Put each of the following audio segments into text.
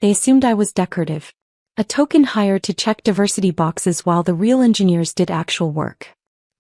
They assumed I was decorative. A token hire to check diversity boxes while the real engineers did actual work.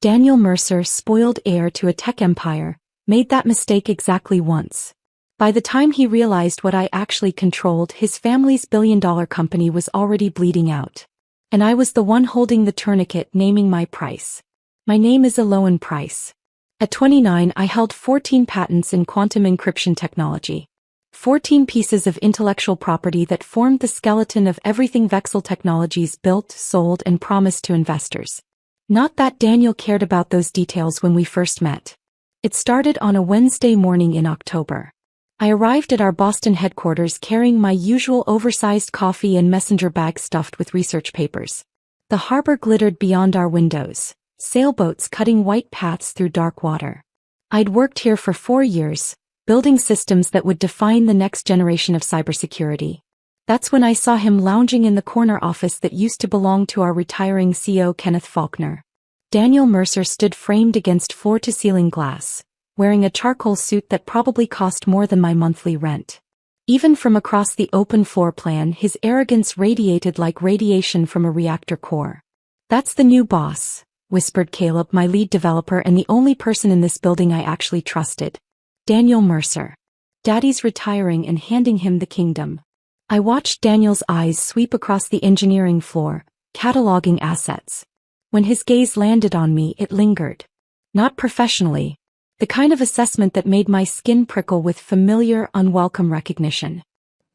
Daniel Mercer, spoiled heir to a tech empire, made that mistake exactly once. By the time he realized what I actually controlled, his family's billion-dollar company was already bleeding out. And I was the one holding the tourniquet, naming my price. My name is Eloan Price. At 29, I held 14 patents in quantum encryption technology. 14 pieces of intellectual property that formed the skeleton of everything Vexel Technologies built, sold, and promised to investors. Not that Daniel cared about those details when we first met. It started on a Wednesday morning in October. I arrived at our Boston headquarters carrying my usual oversized coffee and messenger bag stuffed with research papers. The harbor glittered beyond our windows, sailboats cutting white paths through dark water. I'd worked here for 4 years, building systems that would define the next generation of cybersecurity. That's when I saw him lounging in the corner office that used to belong to our retiring CEO Kenneth Faulkner. Daniel Mercer stood framed against floor-to-ceiling glass, wearing a charcoal suit that probably cost more than my monthly rent. Even from across the open floor plan, his arrogance radiated like radiation from a reactor core. "That's the new boss," whispered Caleb, my lead developer and the only person in this building I actually trusted. "Daniel Mercer. Daddy's retiring and handing him the kingdom." I watched Daniel's eyes sweep across the engineering floor, cataloging assets. When his gaze landed on me, it lingered. Not professionally. The kind of assessment that made my skin prickle with familiar, unwelcome recognition.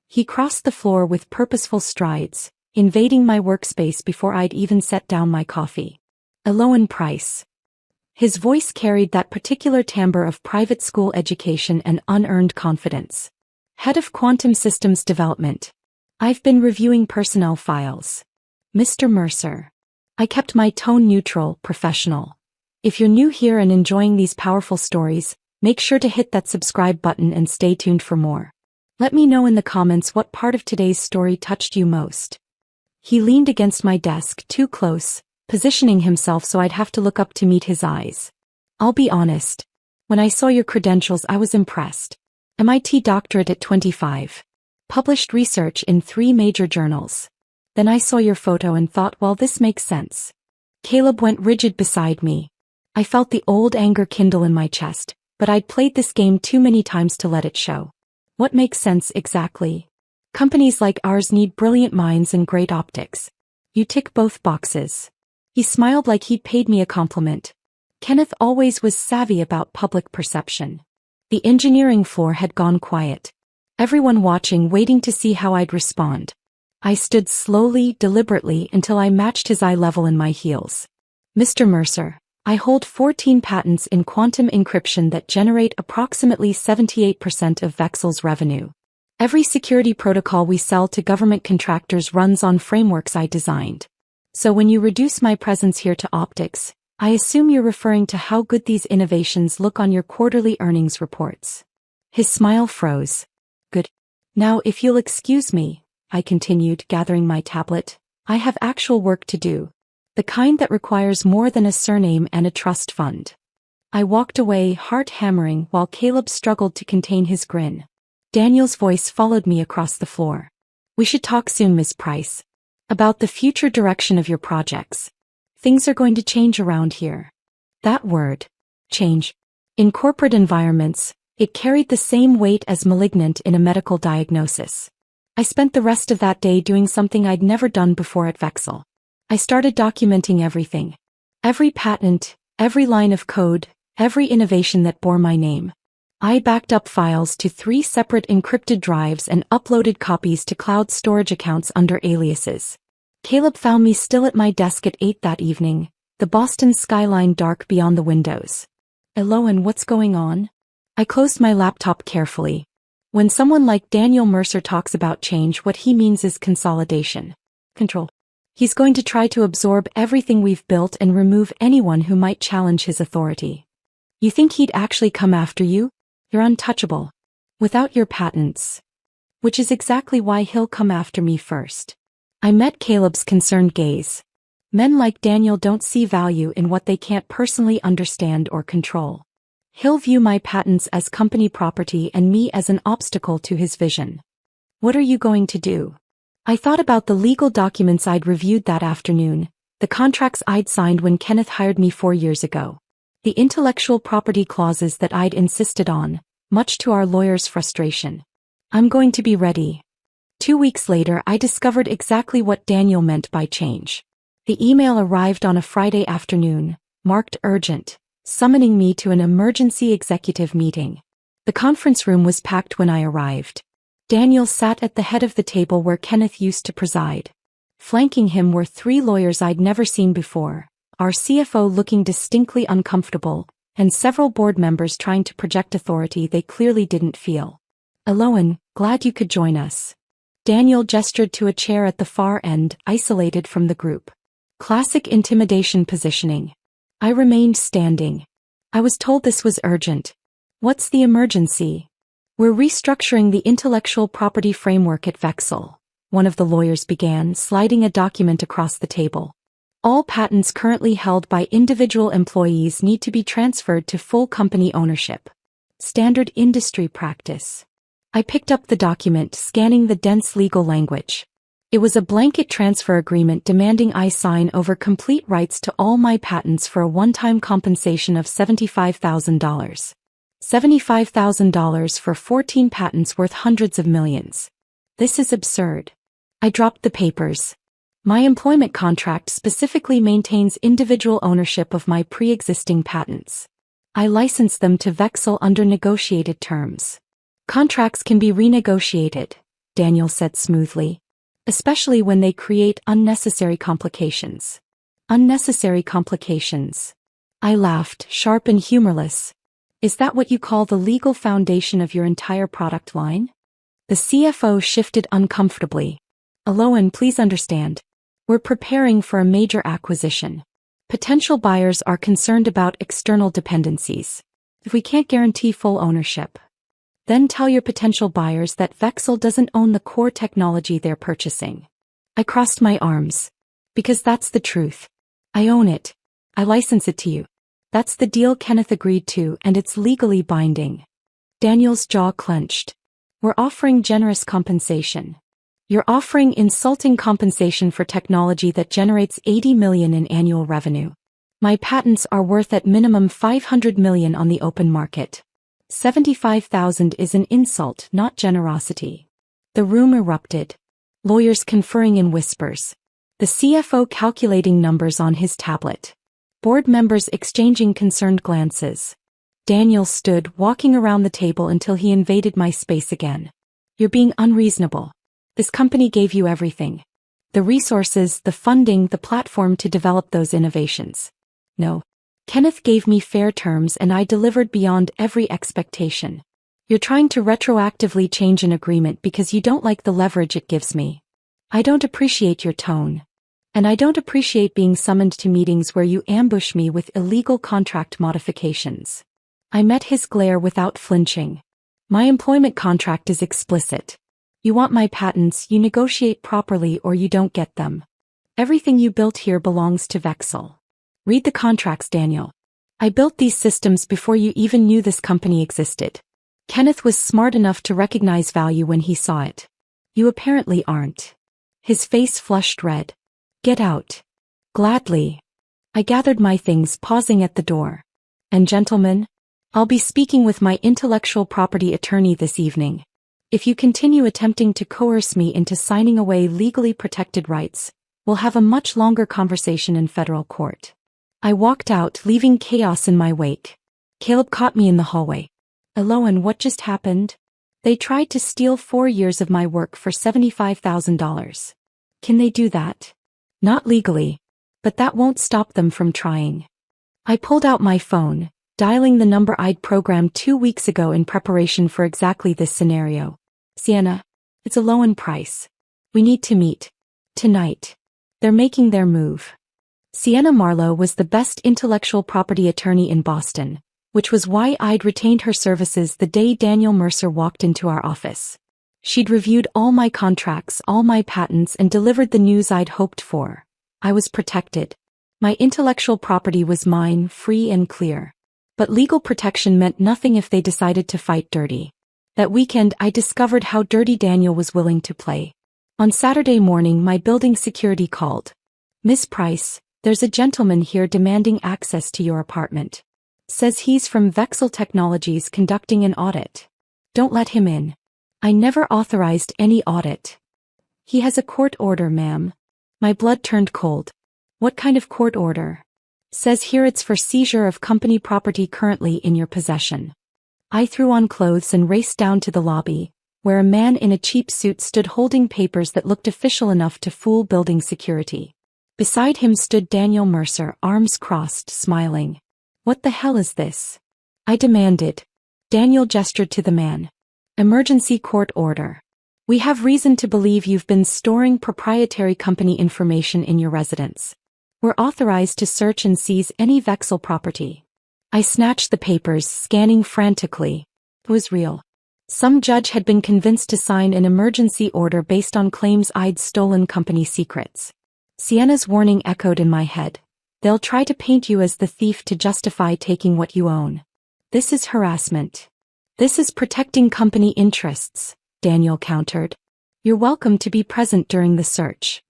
He crossed the floor with purposeful strides, invading my workspace before I'd even set down my coffee. "Eloan Price." His voice carried that particular timbre of private school education and unearned confidence. "Head of Quantum Systems Development. I've been reviewing personnel files. Mr. Mercer." I kept my tone neutral, professional. If you're new here and enjoying these powerful stories, make sure to hit that subscribe button and stay tuned for more. Let me know in the comments what part of today's story touched you most. He leaned against my desk, too close, positioning himself so I'd have to look up to meet his eyes. "I'll be honest. When I saw your credentials, I was impressed. MIT doctorate at 25. Published research in 3 major journals. Then I saw your photo and thought, well, this makes sense." Caleb went rigid beside me. I felt the old anger kindle in my chest, but I'd played this game too many times to let it show. "What makes sense exactly?" "Companies like ours need brilliant minds and great optics. You tick both boxes." He smiled like he'd paid me a compliment. Kenneth always was savvy about public perception. The engineering floor had gone quiet. Everyone watching, waiting to see how I'd respond. I stood slowly, deliberately, until I matched his eye level in my heels. "Mr. Mercer, I hold 14 patents in quantum encryption that generate approximately 78% of Vexel's revenue. Every security protocol we sell to government contractors runs on frameworks I designed. So when you reduce my presence here to optics, I assume you're referring to how good these innovations look on your quarterly earnings reports." His smile froze. "Good. Now if you'll excuse me," I continued, gathering my tablet, "I have actual work to do. The kind that requires more than a surname and a trust fund." I walked away, heart hammering, while Caleb struggled to contain his grin. Daniel's voice followed me across the floor. "We should talk soon, Miss Price. About the future direction of your projects. Things are going to change around here." That word, change. In corporate environments, it carried the same weight as malignant in a medical diagnosis. I spent the rest of that day doing something I'd never done before at Vexel. I started documenting everything. Every patent, every line of code, every innovation that bore my name. I backed up files to 3 separate encrypted drives and uploaded copies to cloud storage accounts under aliases. Caleb found me still at my desk at 8 that evening, the Boston skyline dark beyond the windows. "Eloan, what's going on?" I closed my laptop carefully. When someone like Daniel Mercer talks about change, what he means is consolidation. Control. He's going to try to absorb everything we've built and remove anyone who might challenge his authority. "You think he'd actually come after you? You're untouchable. Without your patents." "Which is exactly why he'll come after me first." I met Caleb's concerned gaze. Men like Daniel don't see value in what they can't personally understand or control. He'll view my patents as company property and me as an obstacle to his vision. What are you going to do? I thought about the legal documents I'd reviewed that afternoon, the contracts I'd signed when Kenneth hired me 4 years ago. The intellectual property clauses that I'd insisted on, much to our lawyer's frustration. I'm going to be ready. 2 weeks later, I discovered exactly what Daniel meant by change. The email arrived on a Friday afternoon, marked urgent, summoning me to an emergency executive meeting. The conference room was packed when I arrived. Daniel sat at the head of the table where Kenneth used to preside. Flanking him were 3 lawyers I'd never seen before, our CFO looking distinctly uncomfortable, and several board members trying to project authority they clearly didn't feel. "Eloan, glad you could join us." Daniel gestured to a chair at the far end, isolated from the group. Classic intimidation positioning. I remained standing. "I was told this was urgent." "What's the emergency?" "We're restructuring the intellectual property framework at Vexel," one of the lawyers began, sliding a document across the table. "All patents currently held by individual employees need to be transferred to full company ownership. Standard industry practice." I picked up the document, scanning the dense legal language. It was a blanket transfer agreement demanding I sign over complete rights to all my patents for a one-time compensation of $75,000. $75,000 for 14 patents worth hundreds of millions. This is absurd. I dropped the papers. My employment contract specifically maintains individual ownership of my pre-existing patents. I license them to Vexel under negotiated terms. "Contracts can be renegotiated," Daniel said smoothly. "Especially when they create unnecessary complications." Unnecessary complications. I laughed, sharp and humorless. "Is that what you call the legal foundation of your entire product line?" The CFO shifted uncomfortably. "Eloan, please understand. We're preparing for a major acquisition. Potential buyers are concerned about external dependencies. If we can't guarantee full ownership, then tell your potential buyers that Vexel doesn't own the core technology they're purchasing." I crossed my arms. "Because that's the truth. I own it. I license it to you. That's the deal Kenneth agreed to, and it's legally binding." Daniel's jaw clenched. "We're offering generous compensation." "You're offering insulting compensation for technology that generates $80 million in annual revenue. My patents are worth at minimum $500 million on the open market. 75,000 is an insult, not generosity." The room erupted. Lawyers conferring in whispers. The CFO calculating numbers on his tablet. Board members exchanging concerned glances. Daniel stood, walking around the table until he invaded my space again. "You're being unreasonable. This company gave you everything. The resources, the funding, the platform to develop those innovations. No. Kenneth gave me fair terms and I delivered beyond every expectation. You're trying to retroactively change an agreement because you don't like the leverage it gives me. I don't appreciate your tone. And I don't appreciate being summoned to meetings where you ambush me with illegal contract modifications." I met his glare without flinching. "My employment contract is explicit. You want my patents, you negotiate properly or you don't get them. Everything you built here belongs to Vexel. Read the contracts, Daniel. I built these systems before you even knew this company existed." Kenneth was smart enough to recognize value when he saw it. "You apparently aren't." His face flushed red. "Get out." "Gladly." I gathered my things, pausing at the door. "And gentlemen, I'll be speaking with my intellectual property attorney this evening. If you continue attempting to coerce me into signing away legally protected rights, we'll have a much longer conversation in federal court." I walked out, leaving chaos in my wake. Caleb caught me in the hallway. "Eloan, what just happened?" "They tried to steal 4 years of my work for $75,000. "Can they do that?" "Not legally. But that won't stop them from trying." I pulled out my phone, dialing the number I'd programmed 2 weeks ago in preparation for exactly this scenario. "Sienna, it's Eloan Price. We need to meet. Tonight. They're making their move." Sienna Marlowe was the best intellectual property attorney in Boston, which was why I'd retained her services the day Daniel Mercer walked into our office. She'd reviewed all my contracts, all my patents, and delivered the news I'd hoped for. I was protected. My intellectual property was mine, free and clear. But legal protection meant nothing if they decided to fight dirty. That weekend I discovered how dirty Daniel was willing to play. On Saturday morning my building security called. "Miss Price, there's a gentleman here demanding access to your apartment. Says he's from Vexel Technologies conducting an audit. Don't let him in." I never authorized any audit. "He has a court order, ma'am." My blood turned cold. "What kind of court order?" "Says here it's for seizure of company property currently in your possession." I threw on clothes and raced down to the lobby, where a man in a cheap suit stood holding papers that looked official enough to fool building security. Beside him stood Daniel Mercer, arms crossed, smiling. "What the hell is this?" I demanded. Daniel gestured to the man. "Emergency court order. We have reason to believe you've been storing proprietary company information in your residence. We're authorized to search and seize any Vexel property." I snatched the papers, scanning frantically. It was real. Some judge had been convinced to sign an emergency order based on claims I'd stolen company secrets. Sienna's warning echoed in my head. "They'll try to paint you as the thief to justify taking what you own. This is harassment. This is protecting company interests," Daniel countered. "You're welcome to be present during the search."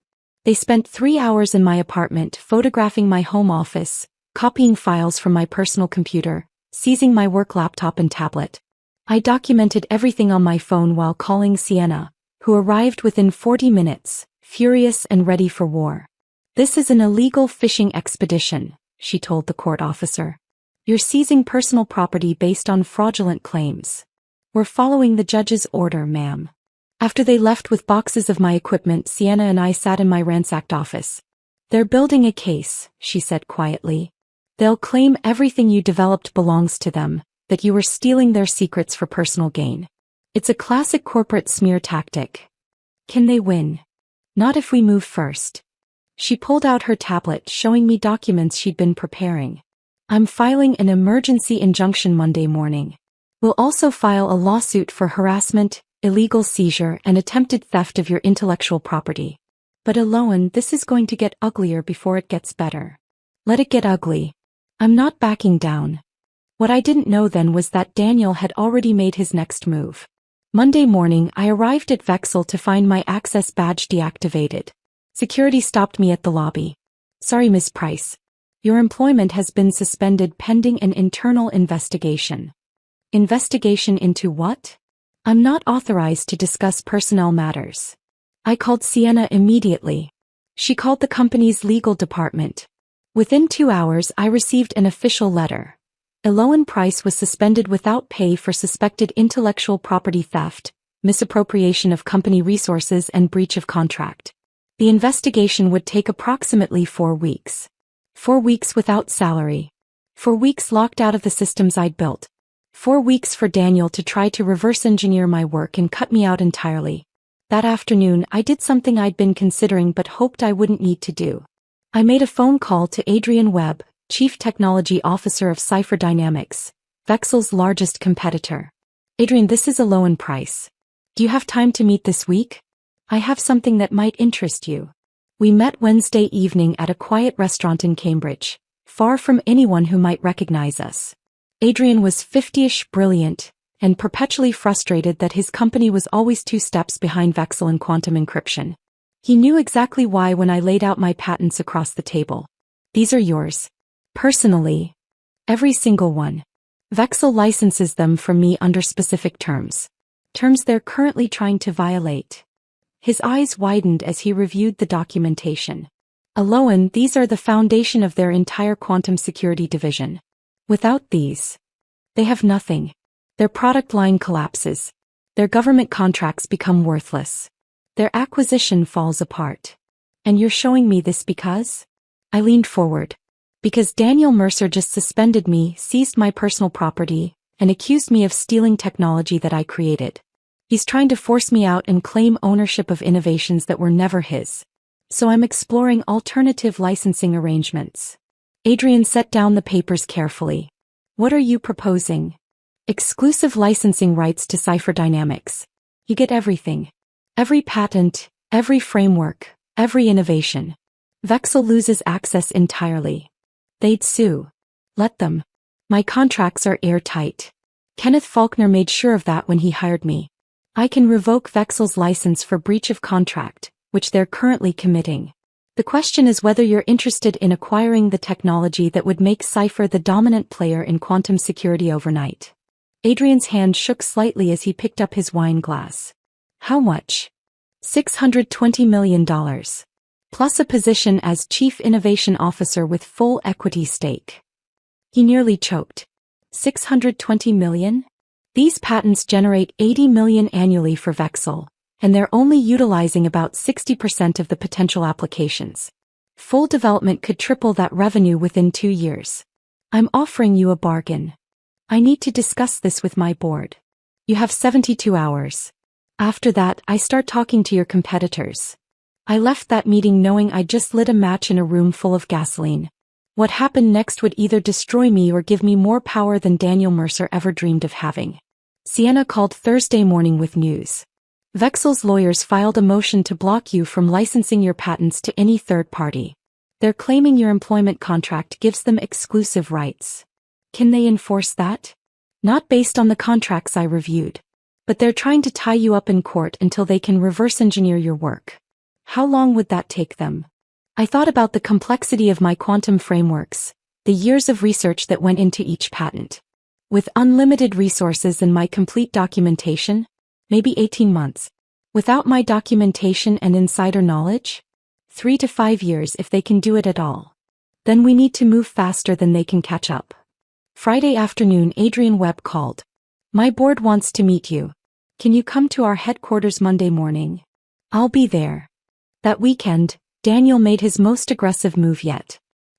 They spent 3 hours in my apartment photographing my home office, copying files from my personal computer, seizing my work laptop and tablet. I documented everything on my phone while calling Sienna, who arrived within 40 minutes, furious and ready for war. "This is an illegal fishing expedition," she told the court officer. "You're seizing personal property based on fraudulent claims." "We're following the judge's order, ma'am." After they left with boxes of my equipment, Sienna and I sat in my ransacked office. "They're building a case," she said quietly. "They'll claim everything you developed belongs to them, that you were stealing their secrets for personal gain. It's a classic corporate smear tactic. Can they win? Not if we move first." She pulled out her tablet, showing me documents she'd been preparing. "I'm filing an emergency injunction Monday morning. We'll also file a lawsuit for harassment, illegal seizure, and attempted theft of your intellectual property. But Eloan, this is going to get uglier before it gets better. Let it get ugly. I'm not backing down." What I didn't know then was that Daniel had already made his next move. Monday morning, I arrived at Vexel to find my access badge deactivated. Security stopped me at the lobby. "Sorry, Miss Price. Your employment has been suspended pending an internal investigation." "Investigation into what?" "I'm not authorized to discuss personnel matters." I called Sienna immediately. She called the company's legal department. Within 2 hours I received an official letter. Eloan Price was suspended without pay for suspected intellectual property theft, misappropriation of company resources, and breach of contract. The investigation would take approximately 4 weeks. 4 weeks without salary. 4 weeks locked out of the systems I'd built. 4 weeks for Daniel to try to reverse engineer my work and cut me out entirely. That afternoon I did something I'd been considering but hoped I wouldn't need to do. I made a phone call to Adrian Webb, Chief Technology Officer of Cipher Dynamics, Vexel's largest competitor. "Adrian, this is Eloan Price. Do you have time to meet this week? I have something that might interest you." We met Wednesday evening at a quiet restaurant in Cambridge, far from anyone who might recognize us. Adrian was 50-ish, brilliant, and perpetually frustrated that his company was always 2 steps behind Vexel in quantum encryption. He knew exactly why when I laid out my patents across the table. "These are yours. Personally. Every single one. Vexel licenses them from me under specific terms. Terms they're currently trying to violate." His eyes widened as he reviewed the documentation. "Eloan, these are the foundation of their entire quantum security division. Without these, they have nothing. Their product line collapses. Their government contracts become worthless. Their acquisition falls apart. And you're showing me this because?" I leaned forward. "Because Daniel Mercer just suspended me, seized my personal property, and accused me of stealing technology that I created. He's trying to force me out and claim ownership of innovations that were never his. So I'm exploring alternative licensing arrangements." Adrian set down the papers carefully. "What are you proposing?" "Exclusive licensing rights to Cipher Dynamics. You get everything. Every patent, every framework, every innovation. Vexel loses access entirely. They'd sue. Let them. My contracts are airtight. Kenneth Faulkner made sure of that when he hired me. I can revoke Vexel's license for breach of contract, which they're currently committing. The question is whether you're interested in acquiring the technology that would make Cipher the dominant player in quantum security overnight. Adrian's hand shook slightly as he picked up his wine glass. How much? $620 million. Plus a position as Chief Innovation Officer with full equity stake. He nearly choked. $620 million? These patents generate $80 million annually for Vexel, and they're only utilizing about 60% of the potential applications. Full development could triple that revenue within 2 years. I'm offering you a bargain. I need to discuss this with my board. You have 72 hours. After that, I start talking to your competitors. I left that meeting knowing I just lit a match in a room full of gasoline. What happened next would either destroy me or give me more power than Daniel Mercer ever dreamed of having. Sienna called Thursday morning with news. Vexel's lawyers filed a motion to block you from licensing your patents to any third party. They're claiming your employment contract gives them exclusive rights. Can they enforce that? Not based on the contracts I reviewed. But they're trying to tie you up in court until they can reverse engineer your work. How long would that take them? I thought about the complexity of my quantum frameworks, the years of research that went into each patent. With unlimited resources and my complete documentation, maybe 18 months. Without my documentation and insider knowledge? 3 to 5 years if they can do it at all. Then we need to move faster than they can catch up. Friday afternoon, Adrian Webb called. My board wants to meet you. Can you come to our headquarters Monday morning? I'll be there. That weekend, Daniel made his most aggressive move yet.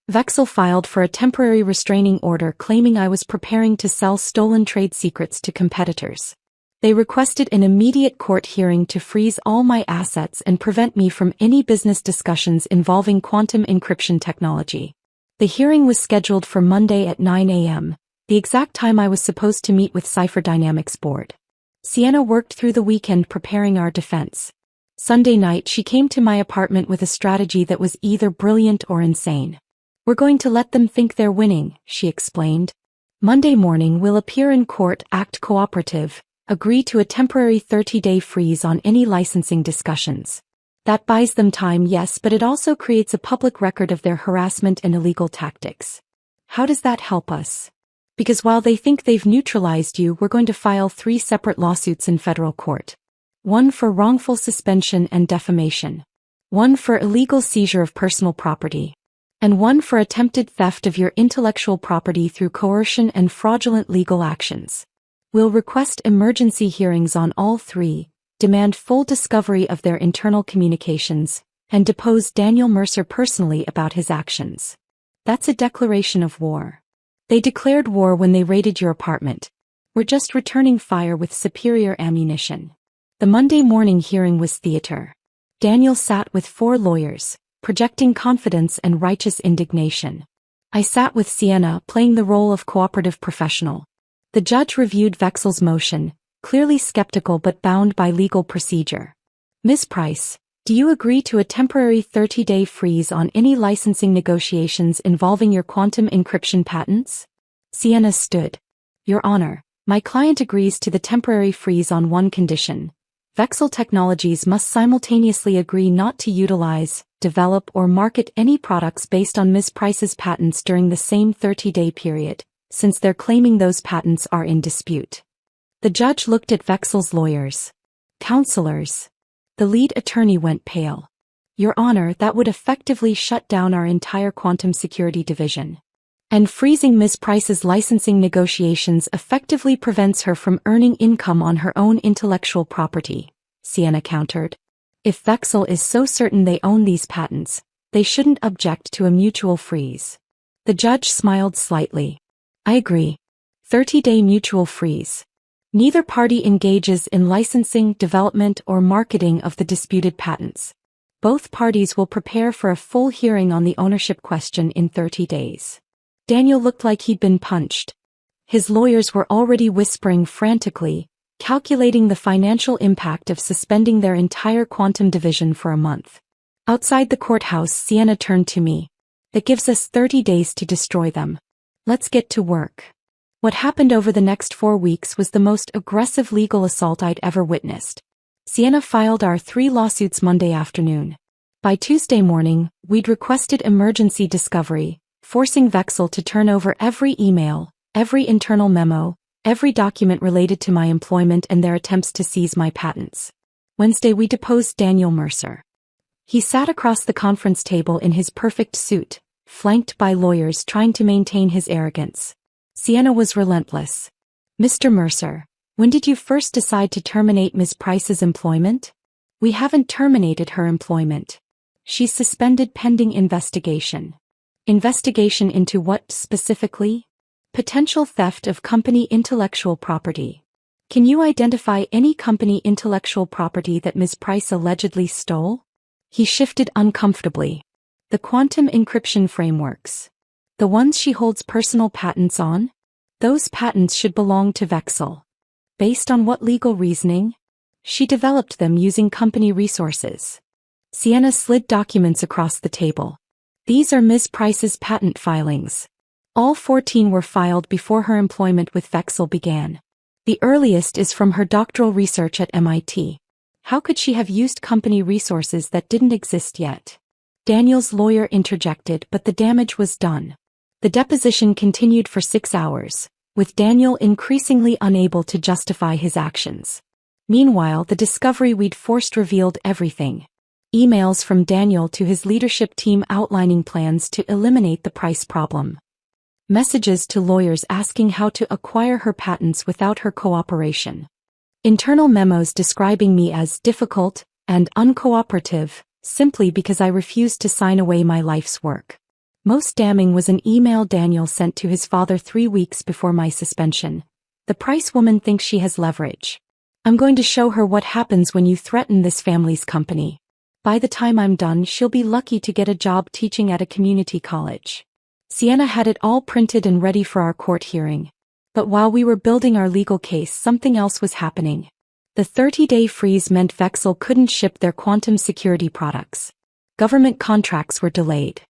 Vexel filed for a temporary restraining order claiming I was preparing to sell stolen trade secrets to competitors. They requested an immediate court hearing to freeze all my assets and prevent me from any business discussions involving quantum encryption technology. The hearing was scheduled for Monday at 9 a.m., the exact time I was supposed to meet with Cipher Dynamics board. Sienna worked through the weekend preparing our defense. Sunday night she came to my apartment with a strategy that was either brilliant or insane. We're going to let them think they're winning, she explained. Monday morning we'll appear in court, act cooperative, agree to a temporary 30-day freeze on any licensing discussions. That buys them time, yes, but it also creates a public record of their harassment and illegal tactics. How does that help us? Because while they think they've neutralized you, we're going to file 3 separate lawsuits in federal court. One for wrongful suspension and defamation. One for illegal seizure of personal property. And one for attempted theft of your intellectual property through coercion and fraudulent legal actions. We'll request emergency hearings on all 3, demand full discovery of their internal communications, and depose Daniel Mercer personally about his actions. That's a declaration of war. They declared war when they raided your apartment. We're just returning fire with superior ammunition. The Monday morning hearing was theater. Daniel sat with 4 lawyers, projecting confidence and righteous indignation. I sat with Sienna, playing the role of cooperative professional. The judge reviewed Vexel's motion, clearly skeptical but bound by legal procedure. Ms. Price, do you agree to a temporary 30-day freeze on any licensing negotiations involving your quantum encryption patents? Sienna stood. Your Honor, my client agrees to the temporary freeze on one condition. Vexel Technologies must simultaneously agree not to utilize, develop or market any products based on Ms. Price's patents during the same 30-day period, since they're claiming those patents are in dispute. The judge looked at Vexel's lawyers. Counselors. The lead attorney went pale. Your Honor, that would effectively shut down our entire quantum security division. And freezing Ms. Price's licensing negotiations effectively prevents her from earning income on her own intellectual property, Sienna countered. If Vexel is so certain they own these patents, they shouldn't object to a mutual freeze. The judge smiled slightly. I agree. 30-day mutual freeze. Neither party engages in licensing, development, or marketing of the disputed patents. Both parties will prepare for a full hearing on the ownership question in 30 days. Daniel looked like he'd been punched. His lawyers were already whispering frantically, calculating the financial impact of suspending their entire quantum division for a month. Outside the courthouse, Sienna turned to me. That gives us 30 days to destroy them. Let's get to work. What happened over the next 4 weeks was the most aggressive legal assault I'd ever witnessed. Sienna filed our 3 lawsuits Monday afternoon. By Tuesday morning, we'd requested emergency discovery, forcing Vexel to turn over every email, every internal memo, every document related to my employment and their attempts to seize my patents. Wednesday we deposed Daniel Mercer. He sat across the conference table in his perfect suit, flanked by lawyers trying to maintain his arrogance. Sienna was relentless. "Mr. Mercer, when did you first decide to terminate Ms. Price's employment?" "We haven't terminated her employment. She's suspended pending investigation." "Investigation into what specifically?" "Potential theft of company intellectual property." "Can you identify any company intellectual property that Ms. Price allegedly stole?" He shifted uncomfortably. "The quantum encryption frameworks. The ones she holds personal patents on? Those patents should belong to Vexel." "Based on what legal reasoning?" "She developed them using company resources." Sienna slid documents across the table. "These are Ms. Price's patent filings. All 14 were filed before her employment with Vexel began. The earliest is from her doctoral research at MIT. How could she have used company resources that didn't exist yet?" Daniel's lawyer interjected, but the damage was done. The deposition continued for 6 hours, with Daniel increasingly unable to justify his actions. Meanwhile, the discovery we'd forced revealed everything. Emails from Daniel to his leadership team outlining plans to eliminate the Price problem. Messages to lawyers asking how to acquire her patents without her cooperation. Internal memos describing me as difficult and uncooperative, simply because I refused to sign away my life's work. Most damning was an email Daniel sent to his father 3 weeks before my suspension. "The Price woman thinks she has leverage. I'm going to show her what happens when you threaten this family's company. By the time I'm done, she'll be lucky to get a job teaching at a community college." Sienna had it all printed and ready for our court hearing. But while we were building our legal case, something else was happening. The 30-day freeze meant Vexel couldn't ship their quantum security products. Government contracts were delayed.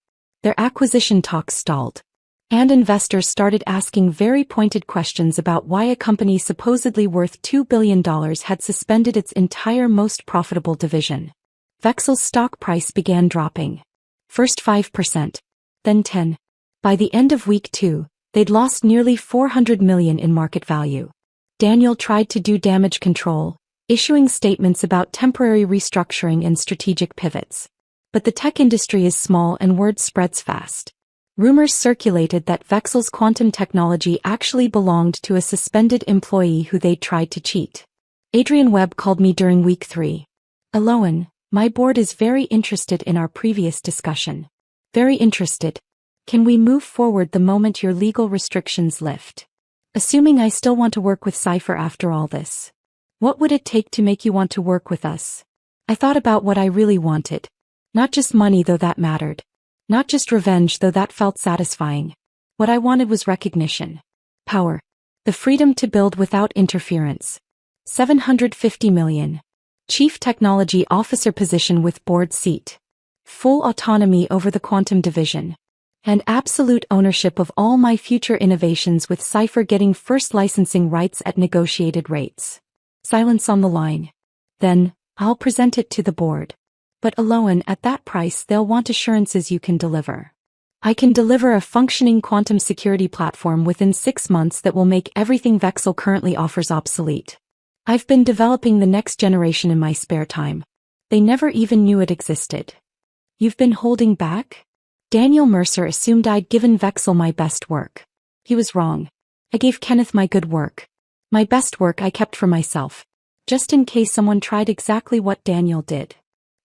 Their acquisition talks stalled. And investors started asking very pointed questions about why a company supposedly worth $2 billion had suspended its entire most profitable division. Vexel's stock price began dropping. First 5%, then 10%. By the end of week 2, they'd lost nearly $400 million in market value. Daniel tried to do damage control, issuing statements about temporary restructuring and strategic pivots. But the tech industry is small and word spreads fast. Rumors circulated that Vexel's quantum technology actually belonged to a suspended employee who they'd tried to cheat. Adrian Webb called me during week 3. "Aloan, my board is very interested in our previous discussion. Very interested. Can we move forward the moment your legal restrictions lift? Assuming I still want to work with Cypher after all this. What would it take to make you want to work with us?" I thought about what I really wanted. Not just money, though that mattered. Not just revenge, though that felt satisfying. What I wanted was recognition. Power. The freedom to build without interference. $750 million. Chief Technology Officer position with board seat. Full autonomy over the quantum division. And absolute ownership of all my future innovations, with Cypher getting first licensing rights at negotiated rates. Silence on the line. "Then, I'll present it to the board. But Aloan, at that price they'll want assurances you can deliver." "I can deliver a functioning quantum security platform within 6 months that will make everything Vexel currently offers obsolete. I've been developing the next generation in my spare time. They never even knew it existed." "You've been holding back?" Daniel Mercer assumed I'd given Vexel my best work. He was wrong. I gave Kenneth my good work. My best work I kept for myself, just in case someone tried exactly what Daniel did.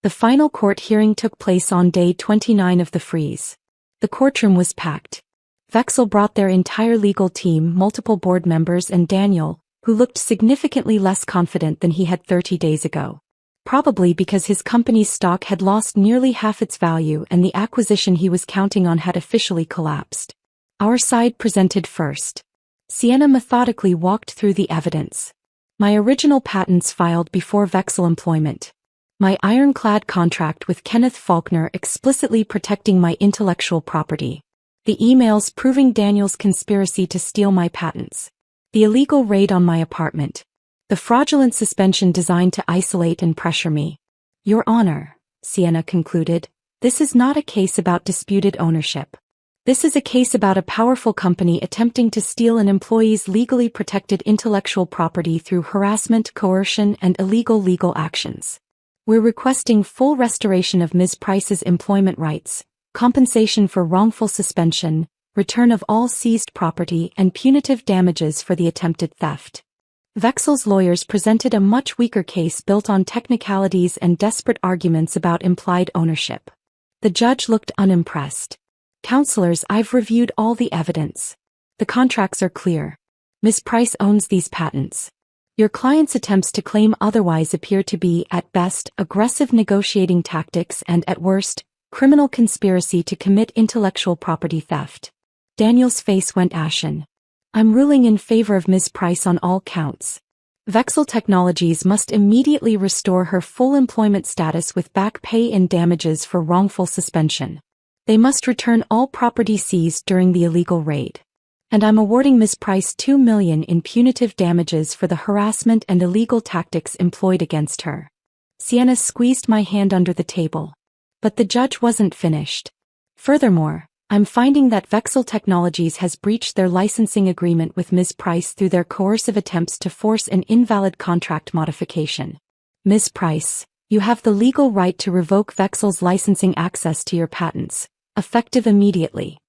The final court hearing took place on day 29 of the freeze. The courtroom was packed. Vexel brought their entire legal team, multiple board members, and Daniel, who looked significantly less confident than he had 30 days ago. Probably because his company's stock had lost nearly half its value and the acquisition he was counting on had officially collapsed. Our side presented first. Sienna methodically walked through the evidence. My original patents filed before Vexel employment. My ironclad contract with Kenneth Faulkner explicitly protecting my intellectual property. The emails proving Daniel's conspiracy to steal my patents. The illegal raid on my apartment. The fraudulent suspension designed to isolate and pressure me. Your Honor, Sienna concluded, this is not a case about disputed ownership. This is a case about a powerful company attempting to steal an employee's legally protected intellectual property through harassment, coercion, and illegal legal actions. We're requesting full restoration of Ms. Price's employment rights, compensation for wrongful suspension, return of all seized property, and punitive damages for the attempted theft. Vexel's lawyers presented a much weaker case built on technicalities and desperate arguments about implied ownership. The judge looked unimpressed. Counselors, I've reviewed all the evidence. The contracts are clear. Ms. Price owns these patents. Your client's attempts to claim otherwise appear to be, at best, aggressive negotiating tactics and, at worst, criminal conspiracy to commit intellectual property theft. Daniel's face went ashen. I'm ruling in favor of Ms. Price on all counts. Vexel Technologies must immediately restore her full employment status with back pay and damages for wrongful suspension. They must return all property seized during the illegal raid. And I'm awarding Ms. Price $2 million in punitive damages for the harassment and illegal tactics employed against her. Sienna squeezed my hand under the table. But the judge wasn't finished. Furthermore, I'm finding that Vexel Technologies has breached their licensing agreement with Ms. Price through their coercive attempts to force an invalid contract modification. Ms. Price, you have the legal right to revoke Vexel's licensing access to your patents, effective immediately.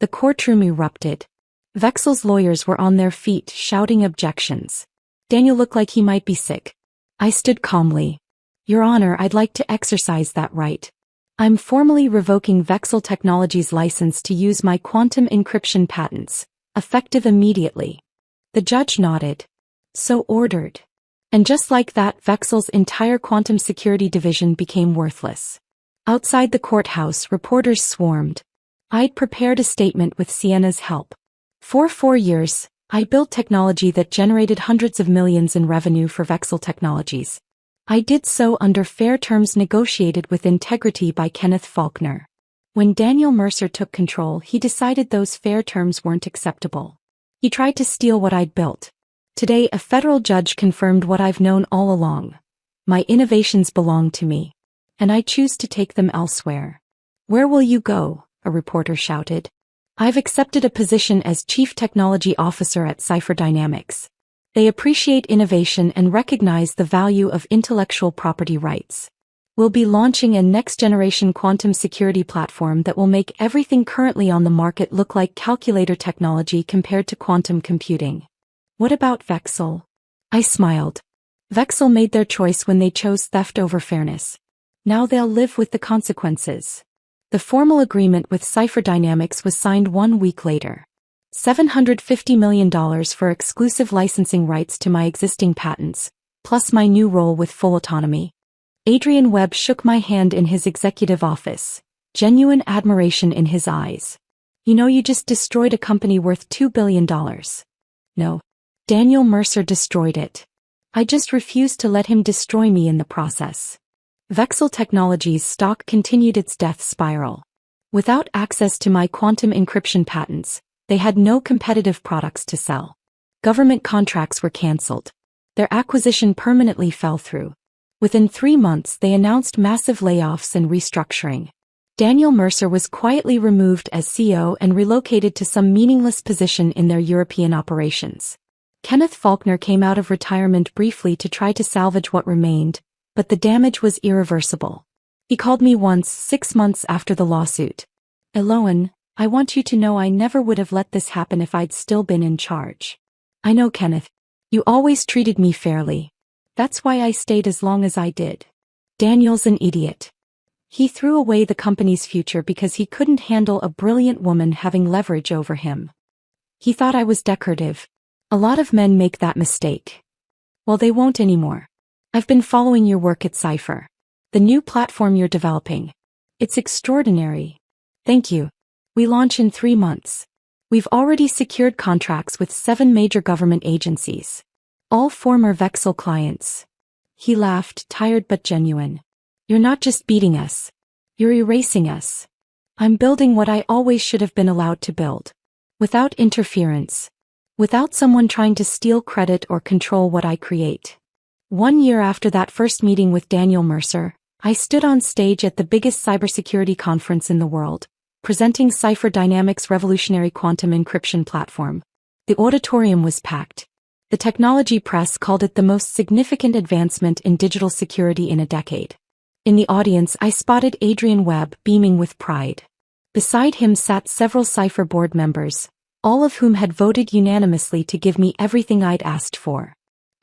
The courtroom erupted. Vexel's lawyers were on their feet, shouting objections. Daniel looked like he might be sick. I stood calmly. Your Honor, I'd like to exercise that right. I'm formally revoking Vexel Technologies' license to use my quantum encryption patents, effective immediately. The judge nodded. So ordered. And just like that, Vexel's entire quantum security division became worthless. Outside the courthouse, reporters swarmed. I'd prepared a statement with Sienna's help. For 4 years, I built technology that generated hundreds of millions in revenue for Vexel Technologies. I did so under fair terms negotiated with integrity by Kenneth Faulkner. When Daniel Mercer took control, he decided those fair terms weren't acceptable. He tried to steal what I'd built. Today, a federal judge confirmed what I've known all along. My innovations belong to me. And I choose to take them elsewhere. Where will you go? A reporter shouted. I've accepted a position as Chief Technology Officer at Cipher Dynamics. They appreciate innovation and recognize the value of intellectual property rights. We'll be launching a next-generation quantum security platform that will make everything currently on the market look like calculator technology compared to quantum computing. What about Vexel? I smiled. Vexel made their choice when they chose theft over fairness. Now they'll live with the consequences. The formal agreement with Cipher Dynamics was signed 1 week later. $750 million for exclusive licensing rights to my existing patents, plus my new role with full autonomy. Adrian Webb shook my hand in his executive office, genuine admiration in his eyes. You know, you just destroyed a company worth $2 billion. No. Daniel Mercer destroyed it. I just refused to let him destroy me in the process. Vexel Technologies' stock continued its death spiral. Without access to my quantum encryption patents, they had no competitive products to sell. Government contracts were cancelled. Their acquisition permanently fell through. Within 3 months, they announced massive layoffs and restructuring. Daniel Mercer was quietly removed as CEO and relocated to some meaningless position in their European operations. Kenneth Faulkner came out of retirement briefly to try to salvage what remained, but the damage was irreversible. He called me once, 6 months after the lawsuit. Eloan, I want you to know I never would have let this happen if I'd still been in charge. I know, Kenneth. You always treated me fairly. That's why I stayed as long as I did. Daniel's an idiot. He threw away the company's future because he couldn't handle a brilliant woman having leverage over him. He thought I was decorative. A lot of men make that mistake. Well, they won't anymore. I've been following your work at Cipher. The new platform you're developing. It's extraordinary. Thank you. We launch in 3 months. We've already secured contracts with 7 major government agencies. All former Vexel clients. He laughed, tired but genuine. You're not just beating us. You're erasing us. I'm building what I always should have been allowed to build. Without interference. Without someone trying to steal credit or control what I create. 1 year after that first meeting with Daniel Mercer, I stood on stage at the biggest cybersecurity conference in the world, presenting Cipher Dynamics' revolutionary quantum encryption platform. The auditorium was packed. The technology press called it the most significant advancement in digital security in a decade. In the audience, I spotted Adrian Webb beaming with pride. Beside him sat several Cipher board members, all of whom had voted unanimously to give me everything I'd asked for.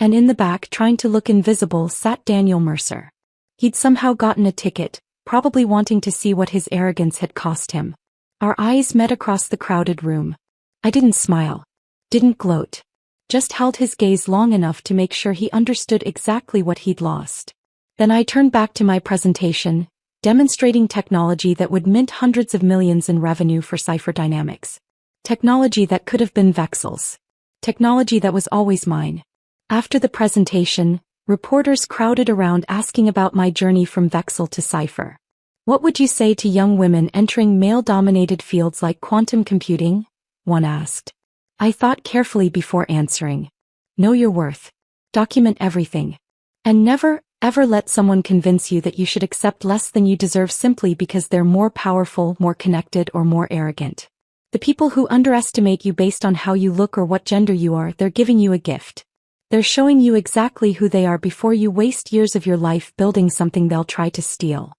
And in the back, trying to look invisible, sat Daniel Mercer. He'd somehow gotten a ticket, probably wanting to see what his arrogance had cost him. Our eyes met across the crowded room. I didn't smile. Didn't gloat. Just held his gaze long enough to make sure he understood exactly what he'd lost. Then I turned back to my presentation, demonstrating technology that would mint hundreds of millions in revenue for Cipher Dynamics. Technology that could have been Vexel's. Technology that was always mine. After the presentation, reporters crowded around asking about my journey from Vexel to Cipher. What would you say to young women entering male-dominated fields like quantum computing? One asked. I thought carefully before answering. Know your worth. Document everything. And never, ever let someone convince you that you should accept less than you deserve simply because they're more powerful, more connected, or more arrogant. The people who underestimate you based on how you look or what gender you are, they're giving you a gift. They're showing you exactly who they are before you waste years of your life building something they'll try to steal.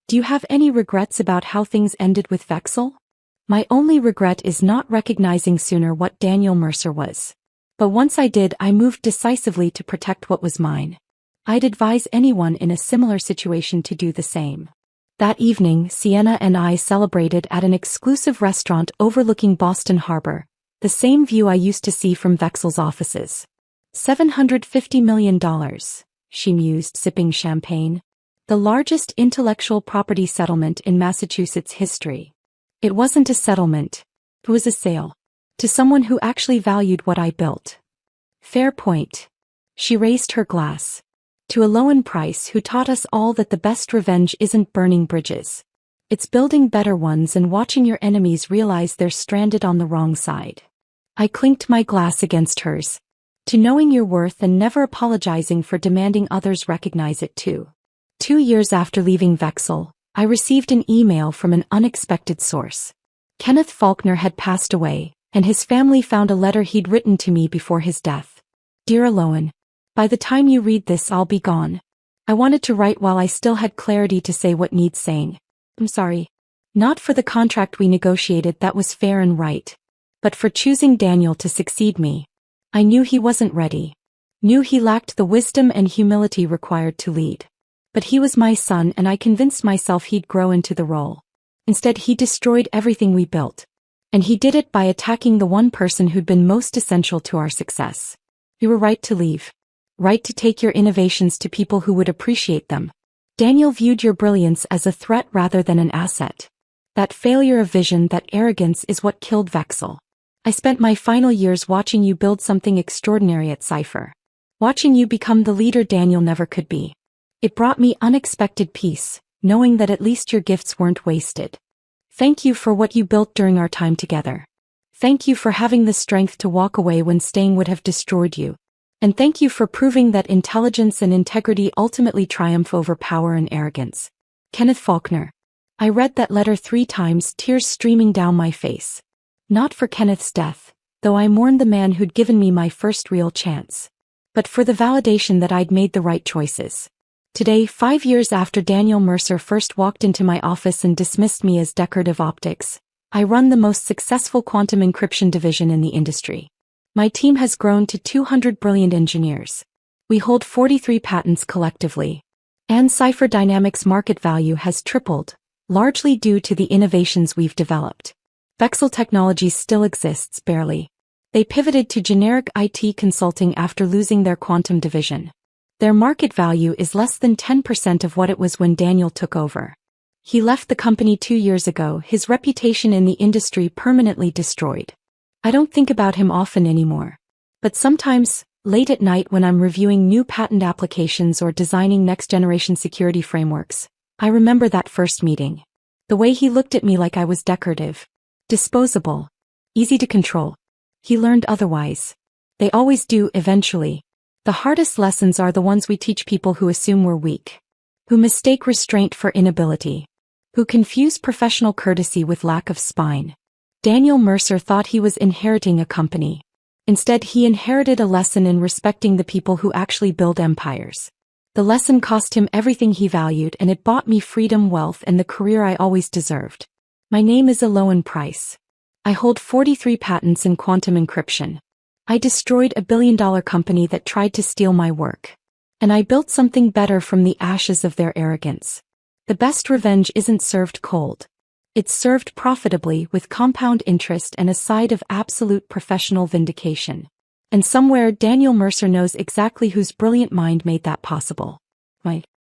Do you have any regrets about how things ended with Vexel? My only regret is not recognizing sooner what Daniel Mercer was. But once I did, I moved decisively to protect what was mine. I'd advise anyone in a similar situation to do the same. That evening, Sienna and I celebrated at an exclusive restaurant overlooking Boston Harbor, the same view I used to see from Vexel's offices. $750 million, she mused, sipping champagne. The largest intellectual property settlement in Massachusetts history. It wasn't a settlement. It was a sale. To someone who actually valued what I built. Fair point. She raised her glass. To Lowen Price, who taught us all that the best revenge isn't burning bridges. It's building better ones and watching your enemies realize they're stranded on the wrong side. I clinked my glass against hers. To knowing your worth and never apologizing for demanding others recognize it too. 2 years after leaving Vexel, I received an email from an unexpected source. Kenneth Faulkner had passed away, and his family found a letter he'd written to me before his death. Dear Lowen, by the time you read this I'll be gone. I wanted to write while I still had clarity to say what needs saying. I'm sorry. Not for the contract we negotiated that was fair and right. But for choosing Daniel to succeed me. I knew he wasn't ready. Knew he lacked the wisdom and humility required to lead. But he was my son and I convinced myself he'd grow into the role. Instead he destroyed everything we built. And he did it by attacking the one person who'd been most essential to our success. You were right to leave. Right to take your innovations to people who would appreciate them. Daniel viewed your brilliance as a threat rather than an asset. That failure of vision, that arrogance is what killed Vexel. I spent my final years watching you build something extraordinary at Cipher. Watching you become the leader Daniel never could be. It brought me unexpected peace, knowing that at least your gifts weren't wasted. Thank you for what you built during our time together. Thank you for having the strength to walk away when staying would have destroyed you. And thank you for proving that intelligence and integrity ultimately triumph over power and arrogance. Kenneth Faulkner. I read that letter 3 times, tears streaming down my face. Not for Kenneth's death, though I mourned the man who'd given me my first real chance. But for the validation that I'd made the right choices. Today, 5 years after Daniel Mercer first walked into my office and dismissed me as decorative optics, I run the most successful quantum encryption division in the industry. My team has grown to 200 brilliant engineers. We hold 43 patents collectively. And Cipher Dynamics' market value has tripled, largely due to the innovations we've developed. Vexel Technologies still exists, barely. They pivoted to generic IT consulting after losing their quantum division. Their market value is less than 10% of what it was when Daniel took over. He left the company 2 years ago, his reputation in the industry permanently destroyed. I don't think about him often anymore. But sometimes, late at night when I'm reviewing new patent applications or designing next-generation security frameworks, I remember that first meeting. The way he looked at me like I was decorative, disposable, easy to control. He learned otherwise. They always do, eventually. The hardest lessons are the ones we teach people who assume we're weak, who mistake restraint for inability, who confuse professional courtesy with lack of spine. Daniel Mercer thought he was inheriting a company. Instead, he inherited a lesson in respecting the people who actually build empires. The lesson cost him everything he valued, and it bought me freedom, wealth, and the career I always deserved. My name is Eloan Price. I hold 43 patents in quantum encryption. I destroyed a billion-dollar company that tried to steal my work. And I built something better from the ashes of their arrogance. The best revenge isn't served cold. It's served profitably with compound interest and a side of absolute professional vindication. And somewhere Daniel Mercer knows exactly whose brilliant mind made that possible. Right?